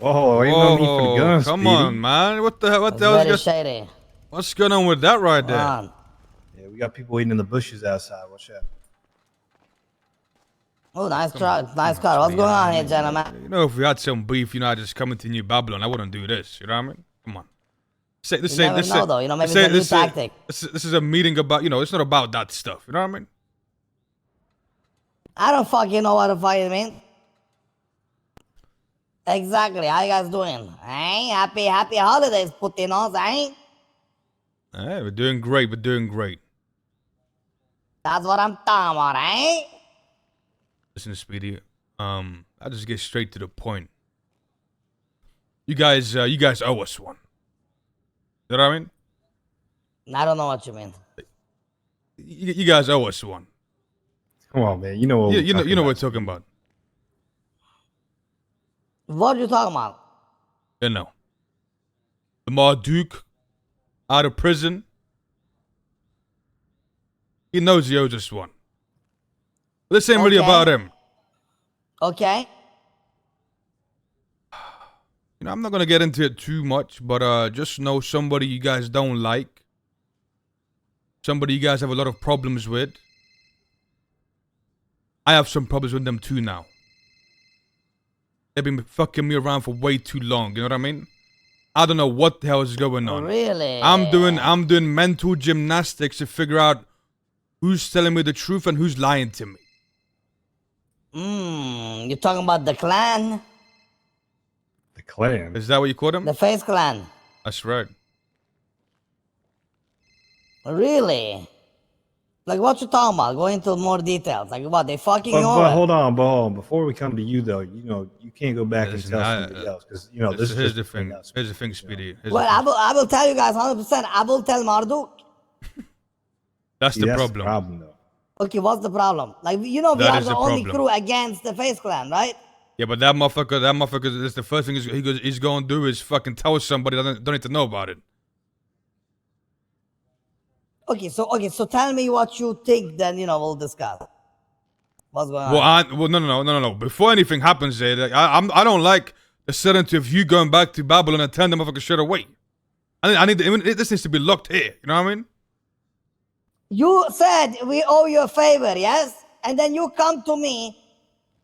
Whoa, ain't no need for the guns, come Speedy. on, man. What the hell? What It's the hell very is shady. What's going on with that right there? Yeah, we got people waiting in the bushes outside. Watch out. Oh, nice car. Nice car. What's going on here, gentlemen? You know, if we had some beef, I just come into New Babylon, I wouldn't do this. You know what I mean? Come on. You never know, though. You know, maybe it's a new tactic. This is a meeting about, it's not about that stuff. You know what I mean? I don't fucking know what the fuck you mean. Exactly. How you guys doing? Happy holidays, Putinos, Hey, we're doing great. We're doing great. That's what I'm talking about, Listen, Speedy. I'll just get straight to the point. You guys owe us one. You know what I mean? I don't know what you mean. You guys owe us one. Come on, man. You know what you know what we're talking about. What are you talking about? You know. The Marduk out of prison. He knows he owes us one. This ain't really about him. Okay. I'm not gonna get into it too much, but just know somebody you guys don't like. Somebody you guys have a lot of problems with. I have some problems with them too now. They've been fucking me around for way too long, you know what I mean? I don't know what the hell is going on. Really? I'm doing mental gymnastics to figure out who's telling me the truth and who's lying to me. You're talking about the clan? The clan? Is that what you call them? The Face Clan. That's right. Really? Like, what you talking about? Go into more details. Like, what, they fucking but hold on, before we come to you, though, you can't go back and tell somebody else. Because, this is here's the thing. Here's the thing, Speedy. Well, I will tell you guys 100%. I will tell Marduk. That's the problem. That's the problem, though. Okay, what's the problem? Like, we are the only crew against the Face Clan, right? Yeah, but that motherfucker, that's the first thing he's going to do is fucking tell somebody that don't need to know about it. Okay, so tell me what you think, then, we'll discuss. What's going on? No. Before anything happens there, I don't like the certainty of you going back to Babylon and telling the motherfucker straight away. This needs to be locked here, you know what I mean? You said we owe you a favor, yes? And then you come to me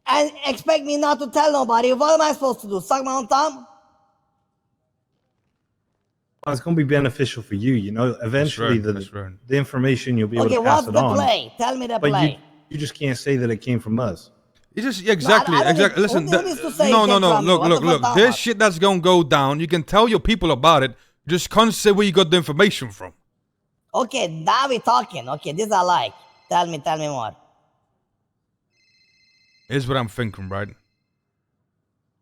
and expect me not to tell nobody. What am I supposed to do? Suck my own thumb? Well, it's going to be beneficial for you, Eventually, the information you'll be able to pass it on. Okay, what's the play? Tell me the play. But you just can't say that it came from us. You just exactly. Listen, no. Look. There's shit that's gonna go down. You can tell your people about it. Just can't say where you got the information from. Okay, now we talking. Okay, this I like. Tell me more. Here's what I'm thinking, right?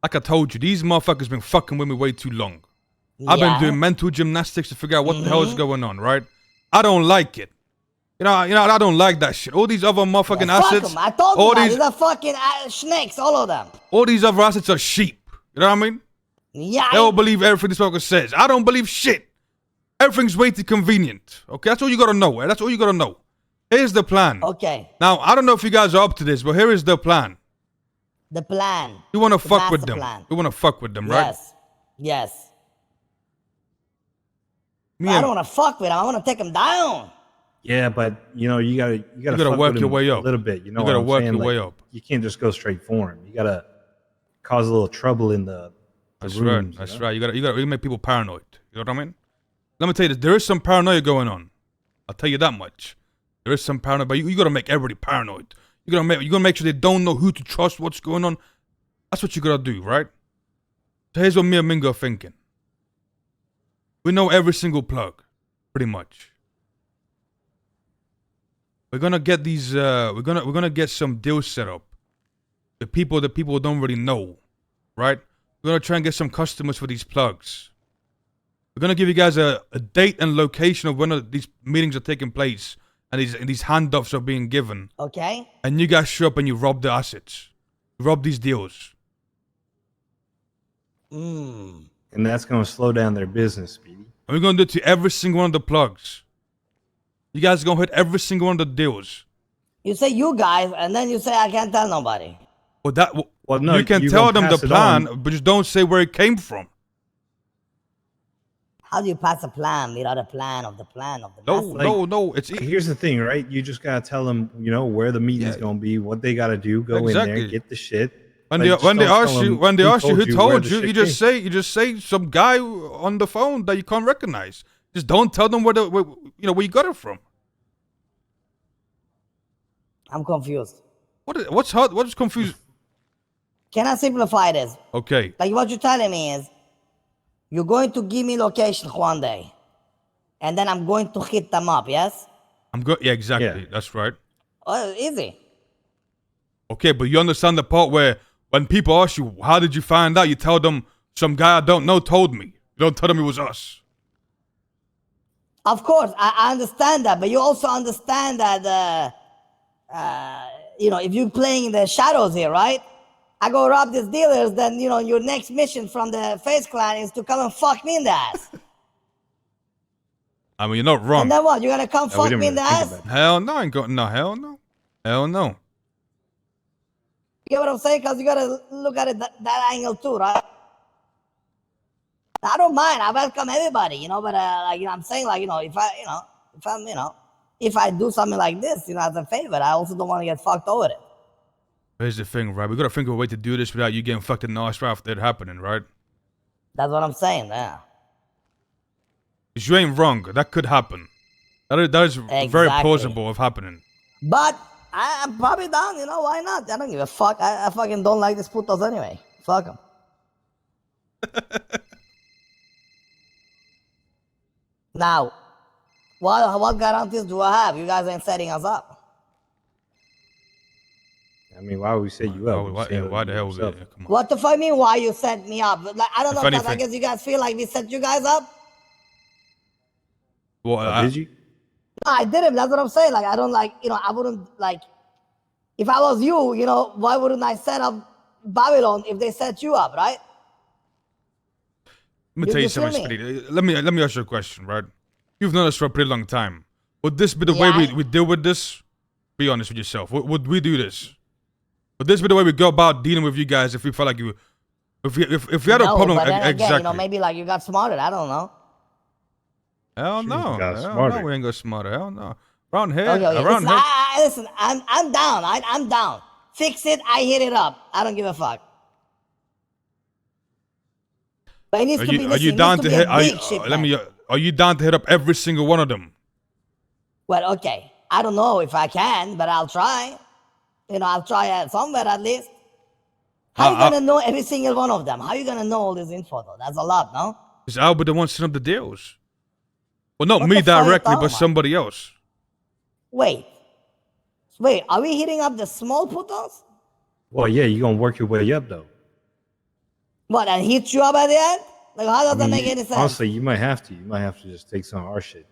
Like I told you, these motherfuckers been fucking with me way too long. I've been doing mental gymnastics to figure out what the hell is going on, right? I don't like it. I don't like that shit. All these other motherfucking assets. I told you these are fucking snakes, all of them. All these other assets are sheep. You know what I mean? Yeah. They don't believe everything this motherfucker says. I don't believe shit. Everything's way too convenient. Okay, that's all you gotta know. That's all you gotta know. Here's the plan. Okay. Now, I don't know if you guys are up to this, but here is the plan. The plan. You wanna fuck with them. You wanna fuck with them, right? Yes. I don't wanna fuck with them. I wanna take them down. Yeah, but you gotta work your way up a little bit. You gotta work your way up. You can't just go straight for him. You gotta cause a little trouble in the rooms. That's right. You gotta make people paranoid. You know what I mean? Let me tell you this. There is some paranoia going on. I'll tell you that much. There is some paranoia, but you gotta make everybody paranoid. You gotta make sure they don't know who to trust, what's going on. That's what you gotta do, right? So here's what me and Ming are thinking. We know every single plug, pretty much. We're gonna get these. We're gonna get some deals set up. The people don't really know, right? We're gonna try and get some customers for these plugs. We're gonna give you guys a date and location of when these meetings are taking place and these handoffs are being given. Okay. And you guys show up and you rob the assets, you rob these deals. And that's gonna slow down their business, Speedy. And we're gonna do it to every single one of the plugs. You guys are gonna hit every single one of the deals. You say you guys, and then you say I can't tell nobody. Well, Well, no, you can tell them the plan, but just don't say where it came from. How do you pass a plan without a plan of the plan of the No. It's here's the thing, right? You just gotta tell them, you know, where the meeting's gonna be, what they gotta do. Go in there, get the shit. When they ask you who told you, you just say some guy on the phone that you can't recognize. Just don't tell them where you got it from. I'm confused. What's hard? What's confused? Can I simplify this? Okay. Like what you're telling me is, you're going to give me location one day, and then I'm going to hit them up. Yes. Yeah, exactly. Yeah. That's right. Oh, easy. Okay, but you understand the part where when people ask you, how did you find out? You tell them some guy I don't know told me. You don't tell them it was us. Of course, I understand that, but you also understand that, you know, if you're playing in the shadows here, right? I go rob these dealers, then, you know, your next mission from the Face Clan is to come and fuck me in the ass. I mean, you're not wrong. And then what? You're gonna come fuck me in the ass? Hell no, hell no. Hell no. You get what I'm saying? Because you gotta look at it that angle too, right? I don't mind. I welcome everybody, you know. But like, you know, I'm saying, like, you know, if I do something like this, you know, as a favor, I also don't want to get fucked over it. Here's the thing, right? We gotta think of a way to do this without you getting fucked in the ass right after it happening, right? That's what I'm saying, yeah. Because you ain't wrong. That could happen. That is exactly. Very plausible of happening. But I'm probably down, you know, why not? I don't give a fuck. I fucking don't like these putos anyway. Fuck them. Now, what guarantees do I have? You guys ain't setting us up. I mean, why would we set you up? Why the hell would we? Come on. What the fuck mean? Why you set me up? Like, I don't know. Because I guess you guys feel like we set you guys up. Well, did you? No, I didn't. That's what I'm saying. Like, I don't like. You know, I wouldn't like. If I was you, you know, why wouldn't I set up Babylon if they set you up, right? Let me tell you something, Speedy. Let me ask you a question, right? You've known us for a pretty long time. Would this be the way we deal with this? Be honest with yourself. Would we do this? Would this be the way we go about dealing with you guys if we felt like you, if we had a problem? But then exactly. Again, you know, maybe like you got smarter. I don't know. Hell no. Hell no, we ain't got smarter. Hell no. Around here. Okay. Around here. Listen, I'm down. I'm down. Fix it. I hit it up. I don't give a fuck. But it needs to be. Are you down to hit? Are you down to hit up every single one of them? Well, okay. I don't know if I can, but I'll try. You know, I'll try somewhere at least. How are you gonna know every single one of them? How are you gonna know all this info though? That's a lot, no? Because I'll be the one setting up the deals. Well, not me directly, but somebody else. Wait, are we hitting up the small putos? Well, yeah, you're gonna work your way up though. What, and hit you up at the end? Like, how does that make any sense? Honestly, you might have to. You might have to just take some of our shit.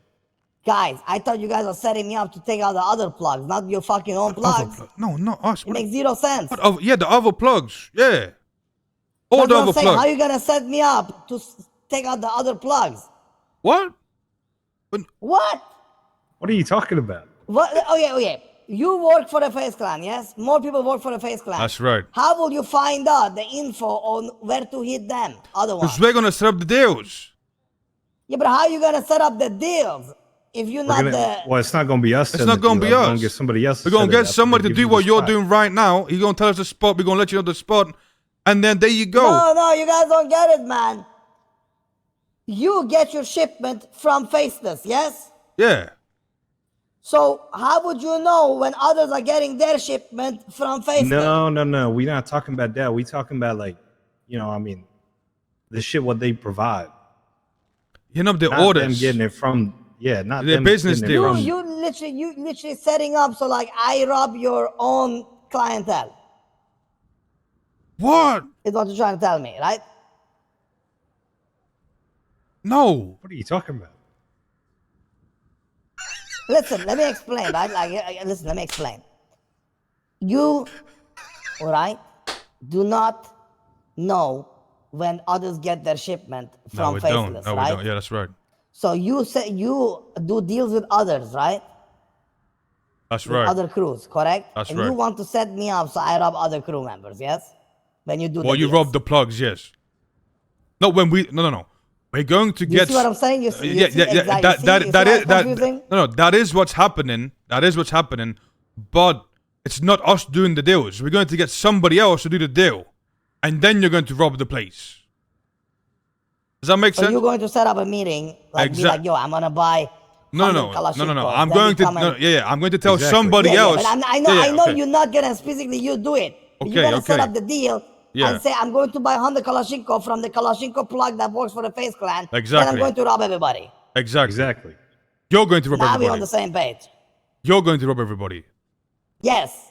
Guys, I thought you guys were setting me up to take out the other plugs, not your fucking own plugs. No, not us. It makes zero sense. Yeah, the other plugs. Yeah. All the other plugs. How are you gonna set me up to take out the other plugs? What? What? What are you talking about? What? Okay. You work for the Face Clan, yes? More people work for the Face Clan. That's right. How will you find out the info on where to hit them? Otherwise, because we're gonna set up the deals. Yeah, but how are you gonna set up the deals if you're not the? Well, it's not gonna be us. It's not gonna be us. We're gonna get somebody else. We're gonna get somebody to do what you're doing right now. He's gonna tell us the spot. We're gonna let you know the spot, and then there you go. No, you guys don't get it, man. You get your shipment from Faceless, yes? Yeah. So how would you know when others are getting their shipment from Faceless? No. We're not talking about that. We're talking about, like, you know, I mean, the shit what they provide. You know, the not orders. Them getting it from, not their business deals. You literally setting up so like I rob your own clientele. What? Is what you're trying to tell me, right? No. What are you talking about? Listen, let me explain, right? Like, listen, let me explain. You, all right, do not know when others get their shipment from Faceless, right? No, we don't. Yeah, that's right. So you say you do deals with others, right? That's with right. Other crews, correct? That's and right. You want to set me up so I rob other crew members, yes? when you do Well, the you deals. rob the plugs, yes. No, when we no. We're going to You get. see what I'm saying? You see, yeah. confusing? No. That is what's happening. That is what's happening. But it's not us doing the deals. We're going to get somebody else to do the deal, and then you're going to rob the place. Does that make So sense? you're going to set up a meeting, like be like, yo, I'm gonna buy. No. I'm going to. I'm going to tell somebody else. But I know you're not gonna physically you do it. But you're gonna set up the deal and say, I'm going to buy 100 Kalashnikov from the Kalashnikov plug that works for the Face Clan. Exactly. Then I'm going to rob everybody. Exactly. You're going to rob everybody. Now we're on the same page. You're going to rob everybody. Yes.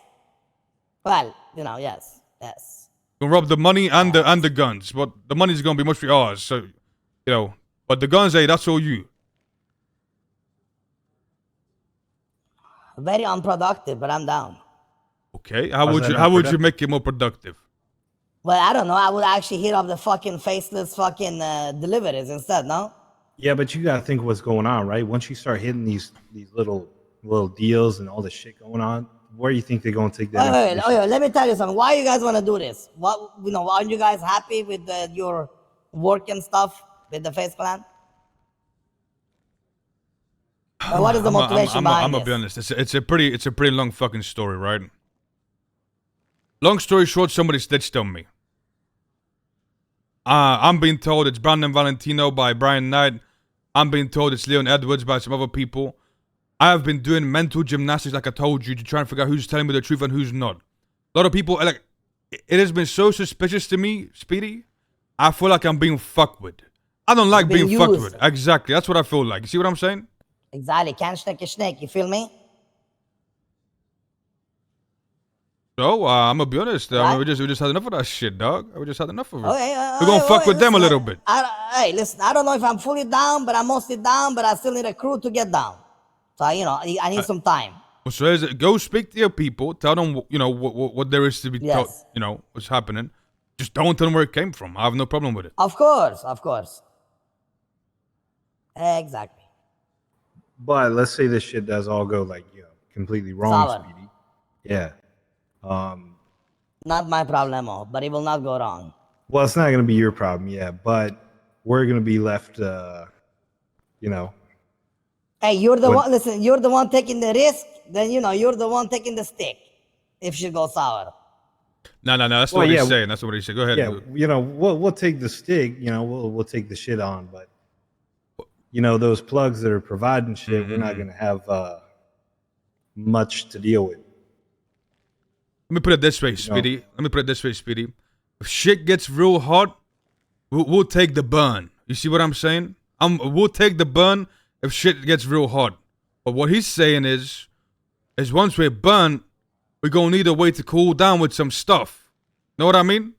Well, yes. You're gonna rob the money and the guns, but the money's gonna be mostly ours. So, but the guns, hey, that's all you. Very unproductive, but I'm down. Okay, how would you make it more productive? Well, I don't know. I would actually hit up the fucking Faceless fucking deliveries instead, no? Yeah, but you gotta think what's going on, right? Once you start hitting these little deals and all this shit going on, where do you think they're gonna take that? Wait, let me tell you something. Why you guys want to do this? Aren't you guys happy with your work and stuff with the Face Clan? Or what is the motivation behind I'm gonna be honest. It's a pretty long fucking story, right? Long story short, somebody snitched on me. I'm being told it's Brandon Valentino by Brian Knight. I'm being told it's Leon Edwards by some other people. I have been doing mental gymnastics, like I told you, to try and figure out who's telling me the truth and who's not. A lot of people, like, it has been so suspicious to me, Speedy. I feel like I'm being fucked with. I don't like being fucked with. Exactly, that's what I feel like. You see what I'm saying? Exactly. Can't snake, you feel me? So, I'm gonna be honest. We just had enough of that shit, dog. We just had enough of it. Okay, we're gonna fuck with them a little bit. Hey, listen, I don't know if I'm fully down, but I'm mostly down, but I still need a crew to get down. So, I need some time. So go speak to your people. Tell them, what there is to be told, what's happening. Just don't tell them where it came from. I have no problem with it. Of course. Exactly. But let's say this shit does all go completely wrong, Speedy. Yeah. Not my problemo, but it will not go wrong. Well, it's not going to be your problem, yeah, but we're going to be left, Hey, you're the one. Listen, you're the one taking the risk. Then you're the one taking the stick. If she goes sour. No. That's what he's saying. That's what he said. Go ahead. Yeah, we'll take the stick. We'll take the shit on, but those plugs that are providing shit, we're not going to have much to deal with. Let me put it this way, Speedy. If shit gets real hot, we'll take the burn. You see what I'm saying? We'll take the burn if shit gets real hot. But what he's saying is once we're burnt, we're gonna need a way to cool down with some stuff. Know what I mean?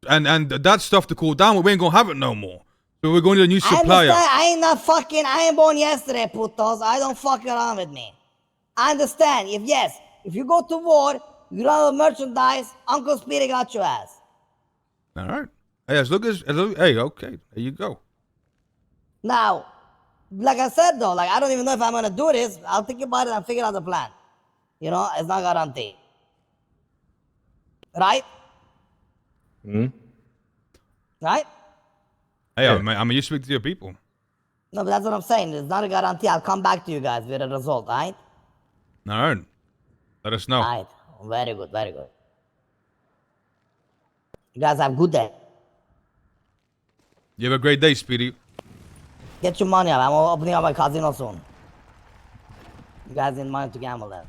And that stuff to cool down, we ain't gonna have it no more. So we're gonna need a new supplier. I ain't born yesterday, putos. I don't fuck around with me. I understand. If you go to war, you don't have merchandise, Uncle Speedy got your ass. All right. Hey, hey, okay, there you go. Now, like I said though, I don't even know if I'm gonna do this. I'll think about it and figure out the plan. It's not guaranteed. Right? Right? Hey, you speak to your people. No, but that's what I'm saying. It's not a guarantee. I'll come back to you guys with a result, right? All right. Let us know. Right. Very good, very good. You guys have a good day. You have a great day, Speedy. Get your money up. I'm opening up my casino soon. You guys need money to gamble then.